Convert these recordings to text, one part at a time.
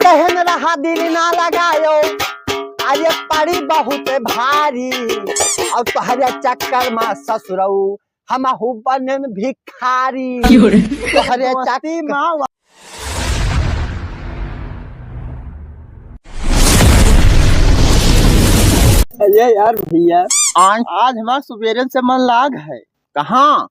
कहन रहा दिल ना लगायो, अरे पड़ी बहुत भारी। और तोहरे चक्कर में ससुरऊ हम बने भिखारी। तोहरे चक्कर अरे यार भैया, आज हमारा सुबेरे से मन लाग है। कहाँ?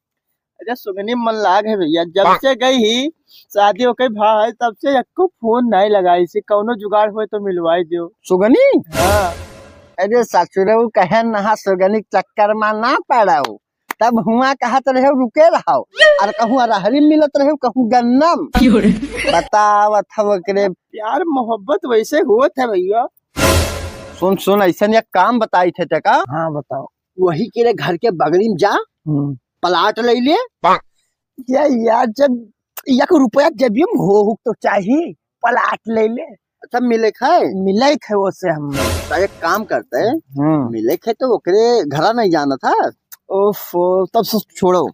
अरे सुगनी मन लाग है भैया। जब से गई ही शादी हो गई भाई, तब से एको फोन नहीं लगाई। से कौनो जुगाड़ हो तो मिलवाई दो। सुगनी? हाँ। अरे ससुरऊ कहन नहा सुगनी चक्कर में ना पड़ाऊ, तब हुआ कहत रहे रुके रहो, और कहूँ अरहरी मिलत रहे, कहूँ गन्नम। बतावत हव करे प्यार मोहब्बत वैसे होत है भैया। सुन सुन, ऐसा एक काम बताई थे ते का। हाँ बताओ। वही के घर के बगली में जा, प्लाट ले ले। यार जब एक रुपया जब हो तो चाहिए, प्लाट ले ले। अच्छा मिले मिले वो से हम तो एक काम करते हैं, मिले खे तो ओकरे घरा नहीं जाना था। ओफो, तब से छोड़ो,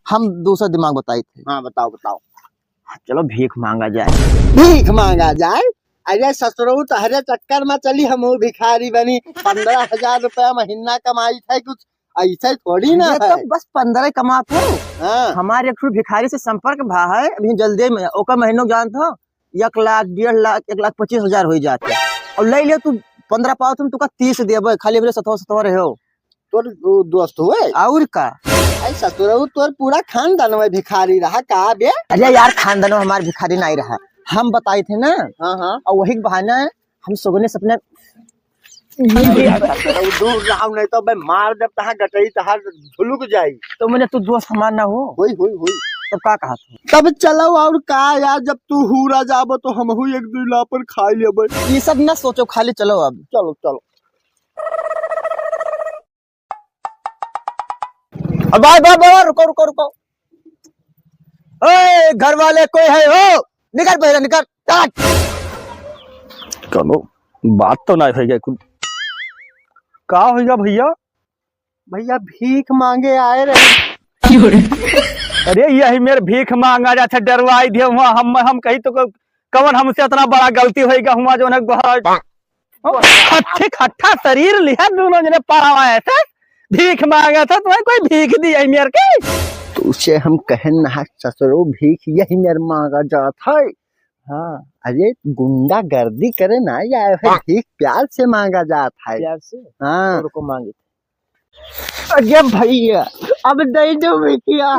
हम दूसरा दिमाग बताए थे। हाँ बताओ बताओ। चलो भीख मांगा जाए। भीख मांगा जाए? अरे ससुरऊ तहरे चक्कर में चली हम भिखारी बनी। 15,000 रुपया महीना कमाई थे, कुछ ऐसा थोड़ी ना है। तो बस 15 कमाते हो। हाँ। हमारे एक भिखारी से संपर्क भा है अभी जल्दी में, ओका महीनों जानते हो 1 लाख 1.5 लाख 1,25,000 हो जाते। और ले लियो तू 15 पाओ, तुम तुका 30 देबे, खाली मेरे 17 रहे हो। तोर दोस्त हुए और का? ससुरऊ तोर पूरा खानदान में भिखारी रहा का बे? अरे यार खानदान में हमारे भिखारी नहीं रहा, हम बताए थे ना। हाँ हाँ। और वही बहाना है, हम सुगने से अपने दूर रहा नहीं तो मैं मार जब तहा गटई तहा झुलुक जाई। तो मैंने तू दोस्त हमार ना हो। हुई तब का कहा तब चलो। और का यार, जब तू हुरा जाबो तो हम एक दो लापर खा लेबे। ये सब ना सोचो, खाली चलो अब। चलो चलो। अब रुको रुको रुको। ओए घर वाले कोई है हो? निकल पहले निकल। कनो बात तो ना है कुछ। का होगा भैया? भैया भीख मांगे आए रहे। अरे यही मेरे भीख मांगा जाते डरवाई दिए हुआ। हम कही तो कवन हमसे इतना बड़ा गलती होगा हुआ जो खट्टा शरीर लिया दोनों जने पढ़ावा ऐसे भीख मांगा था, तुम्हें कोई भीख दी है मेरे के? तो उसे हम कहन ना ससुरो भीख यही मेरे मांगा जाता है। हाँ, अरे गुंडा गर्दी करे ना या भीख प्यार से मांगा जाता है। प्यार से? हाँ को मांगे। अरे भैया अब दे दो भैया।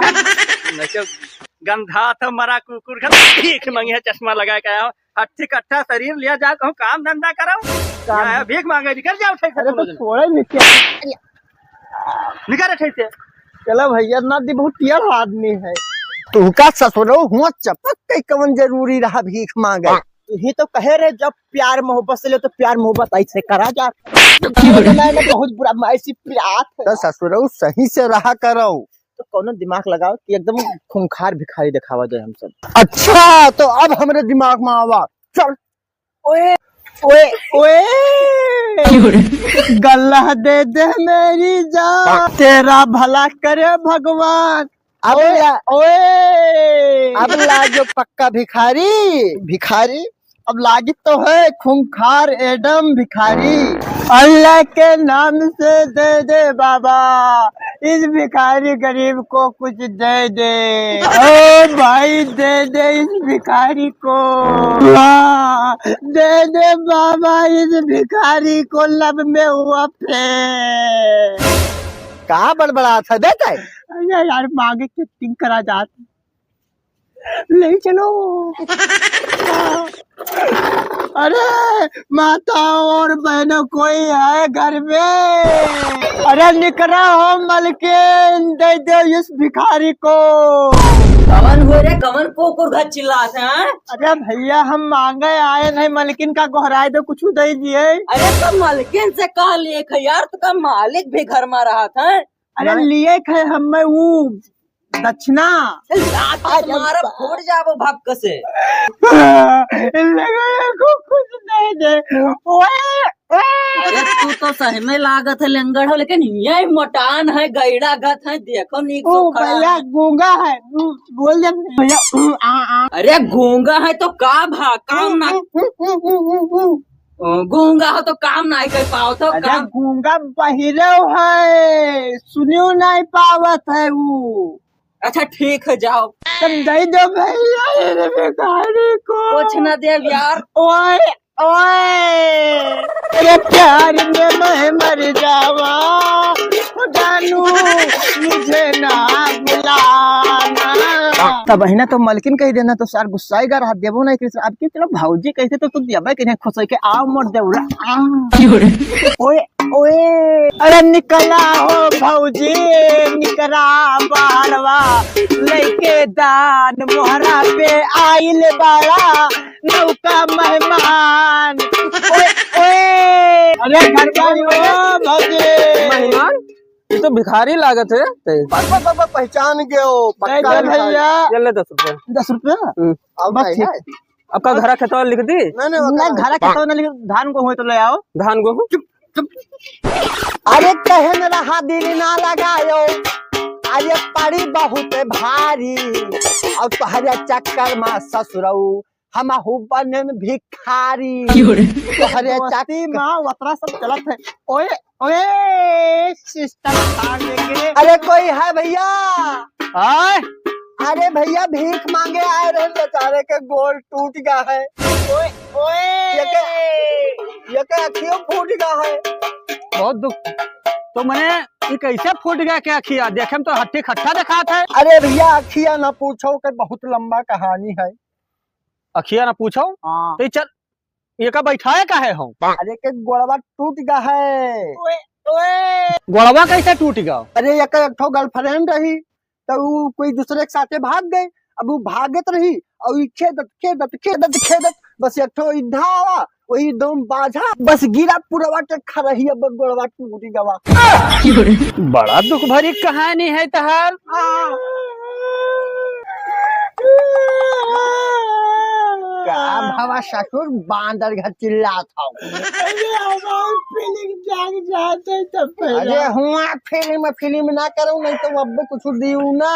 गंधा था मरा कुकुर का भीख मांगे है, चश्मा लगा के आया हट्टी कट्ठा शरीर लिया जा, कहूँ काम धंधा करो, भीख मांगे निकल जाओ। अरे तो थोड़ा निकल रहे थे। चलो भैया ना दी, बहुत टियर आदमी है। तू का ससुरो हुआ चपक के कवन जरूरी रहा भीख मांगे? ये तो कहे रहे जब प्यार मोहब्बत से ले तो प्यार मोहब्बत ऐसे करा जा। बहुत बुरा ऐसी प्यार तो ससुरो सही से रहा करो। तो कौन दिमाग लगाओ कि एकदम खूंखार भिखारी दिखावा जाए हम सब। अच्छा तो अब हमारे दिमाग में आवा। चल ओए ओए ओए गल्ला दे दे मेरी जान, तेरा भला करे भगवान। अब ओए अब लाजो पक्का भिखारी अब लागी तो है खूंखार एडम भिखारी। अल्लाह के नाम से दे दे बाबा, इस भिखारी गरीब को कुछ दे दे। ओ भाई दे दे इस भिखारी को, दे दे बाबा इस भिखारी को। लब में हुआ फेर कहाँ बड़बड़ा था देता है? अरे यार मांगे कितनी करा जाती, ले चलो। अरे माता और बहनों कोई है घर में? अरे निकला हो मलकिन, दे दे इस भिखारी को। कवन हो रे, कवन को घर चिल्लाते हैं? अरे भैया हम मांगे आए नहीं, मलकिन का गोहराए दो, कुछ दे दिए। अरे तो मालिकिन से कहा लिए यार, तो का मालिक भी घर में रहा था। अरे लिए खे हमें वो दक्षिणा। तुम्हारा फूट जाओ भक्क से। को कुछ नहीं दे। अरे तू तो सही में लागत है लेंगड़ हो, लेकिन ये मोटान है, गैड़ा गत है, देखो नीक तो खड़ा। भैया गूंगा है, बोल दे भैया। अरे गूंगा है तो का भा काम ना। गूंगा हो तो काम नहीं कर पाओ तो अरे काम। गूंगा बहिरे है, सुनियो नहीं पावत है वो। अच्छा ठीक है जाओ। तुम दे दो भैया ये भिखारी को। कुछ न दे यार। ओए ओए, तेरे प्यार में मैं मर जावा, जानू मुझे ना बुलाना। तब बहिना तो मलकिन कह देना तो सार गुस्साएगा रहा देवो नहीं कृष्ण आपकी तरफ भाऊजी कहते तो तू देवे कि नहीं खुश के आओ मोर देवरा। ओए ओए, अरे निकला हो भाऊजी निकला बारवा, लेके दान मोहरा पे आइल बाड़ा नौका मेहमान। ओए ओए, अरे घर हो भाऊजी। मेहमान ये तो भिखारी लागत है। पहचान गए हो पक्का भैया। चल 10 रुपए। 10 रुपया अब ठीक। आपका घर खेतवा लिख दी। नहीं घर के तो नहीं, धान को हुए तो ले आओ। धान गेहूँ अरे कहन रहा दिल ना लगायो, अरे पड़ी बहुत भारी, और तोहरे चक्कर में ससुरऊ हम बनन भिखारी। तोहरे चाची माँ वतरा सब चलत है। ओए ओए सिस्टम अरे कोई है भैया? आए अरे भैया भीख मांगे आए रहे, बेचारे के गोल टूट गया है। ओए ओए, ये के अखियों फूट गया है। बहुत दुख। तो मैंने ये कैसे फूट गया क्या अखिया? देखे में तो हट्टी खट्टा दिखा था। अरे भैया अखिया ना पूछो के बहुत लंबा कहानी है। अखिया ना पूछो हाँ। तो चल ये का बैठाए का है हम? अरे के गोड़वा टूट गया है। ओए ओए, गोड़वा कैसे टूट गया? अरे एक ठो गर्लफ्रेंड रही तो वो कोई दूसरे के साथे भाग गए। अब वो भागत रही और खेदत बस एक ठो इधा आवा, वही दम बाझा बस गिरा पूरा खा रही। अब गोड़वा टूट गवा। बड़ा दुख भरी कहानी है तहार। का भावा ससुर बांदर घर चिल्ला था। अरे हुआ फिल्म ना करूँ नहीं तो अब कुछ दियो ना।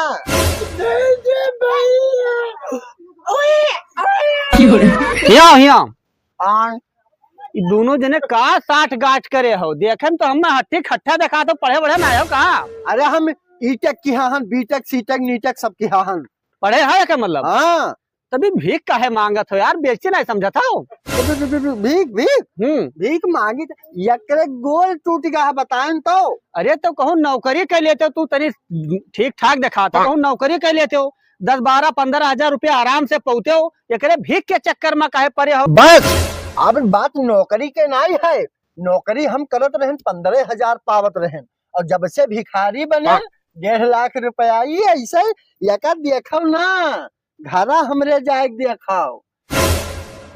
हिया हाँ ये दोनों जने का साठ गाठ करे हो? देखे तो हम हट्टी खट्टा दिखा तो पढ़े बढ़े ना आयो कहा? अरे हम ईटेक की हन, बीटेक सीटेक नीटेक सब की हन। पढ़े है क्या मतलब? हाँ तभी भीख काहे मांगत हो यार? बेचे नहीं समझा था। भीख भीख भीख मांगी एकरे गोल टूट गया है, बताएं तो। अरे तो कहूँ नौकरी कर लेते हो तू, तनी ठीक ठाक दिखाता। कहूँ नौकरी कर लेते हो 10, 12, 15 हजार रुपया आराम से पहुँचते हो, एकरे भीख के चक्कर में काहे पड़े हो? बस अब बात नौकरी के नहीं है। नौकरी हम करत रहें 15,000 पावत रहें, और जब से भिखारी बने 1.5 लाख रुपया ये ऐसे यका देखो ना, घरा हमरे जाए देखाओ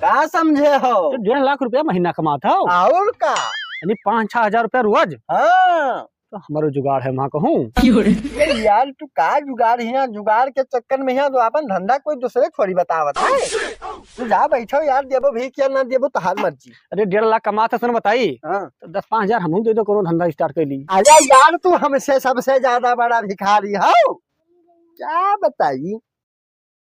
का समझे हो? तो 1.5 लाख रुपया महीना कमाता हो और का? यानी 5-6 हजार रुपया रोज। हाँ तो हमारो जुगाड़ है वहाँ कहूँ। यार तू का जुगाड़ है? जुगाड़ के चक्कर में है तो अपन धंधा कोई दूसरे थोड़ी बतावत है। तू जा बैठो यार, देबो भीख या ना देबो तहार मर्जी। अरे 1.5 लाख कमाता सुन बताई हाँ। तो 10-5 हजार हम दे दो, कोनो धंधा स्टार्ट कर ली। अरे यार तू हमसे सबसे ज्यादा बड़ा भिखारी हो, क्या बताई।